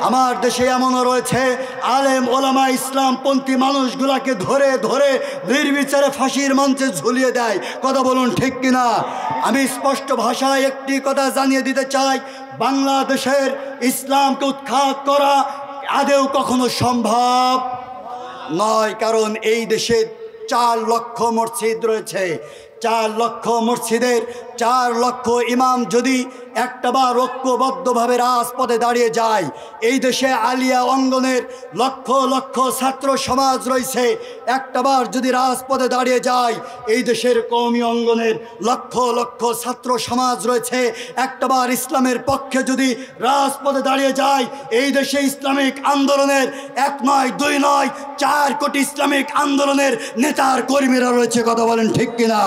আমার দেশে এমনও রয়েছে আলেম ওলামা ইসলামপন্থী মানুষগুলাকে ধরে ধরে নির্বিচারে ফাঁসির মঞ্চে ঝুলিয়ে দেয়। কথা বলুন ঠিক কিনা? আমি স্পষ্ট ভাষায় একটি কথা জানিয়ে দিতে চাই, বাংলাদেশের ইসলামকে উৎখাত করা আদৌ কখনো সম্ভব নয়। কারণ এই দেশে 4 লক্ষ মসজিদ রয়েছে। 4 লক্ষ মসজিদের 4 লক্ষ ইমাম যদি একটাবার ঐক্যবদ্ধভাবে রাজপথে দাঁড়িয়ে যায়, এই দেশে আলিয়া অঙ্গনের লক্ষ লক্ষ ছাত্র সমাজ রয়েছে, একটাবার যদি রাজপথে দাঁড়িয়ে যায়, এই দেশের কওমি অঙ্গনের লক্ষ লক্ষ ছাত্র সমাজ রয়েছে, একটাবার ইসলামের পক্ষে যদি রাজপথে দাঁড়িয়ে যায়, এই দেশে ইসলামিক আন্দোলনের 1 নয় 2 নয় 4 কোটি ইসলামিক আন্দোলনের নেতার কর্মীরা রয়েছে। কথা বলেন ঠিক কিনা?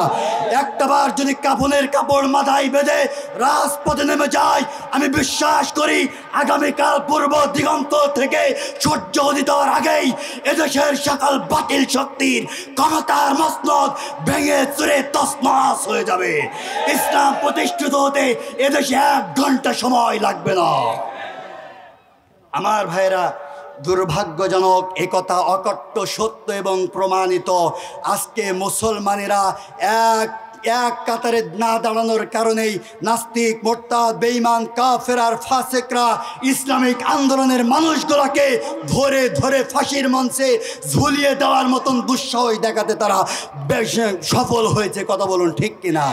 একটাবার যদি কাফনের কাপড় মাথায় বেঁধে রাজপথে নেমে যায়, আমি বিশ্বাস করি আগামীকাল পূর্ব দিগন্ত থেকে সূর্য উদিত হওয়ার আগেই এদেশের সকল বাতিল শক্তির ক্ষমতার মসনদ ভেঙে চুরে তছনছ হয়ে যাবে। ইসলাম প্রতিষ্ঠিত হতে এদেশে 1 ঘন্টা সময় লাগবে না। আমার ভাইরা, দুর্ভাগ্যজনক একথা অকট্ট সত্য এবং প্রমাণিত। আজকে মুসলমানেরা এক কাতারে না দাঁড়ানোর কারণেই নাস্তিক, মোরতাদ, বেঈমান, কাফের আর ফাসেকরা ইসলামিক আন্দোলনের মানুষগুলোকে ধরে ধরে ফাঁসির মঞ্চে ঝুলিয়ে দেওয়ার মতন দুঃসাহস দেখাতে তারা বেশ সফল হয়েছে। কথা বলুন ঠিক কিনা?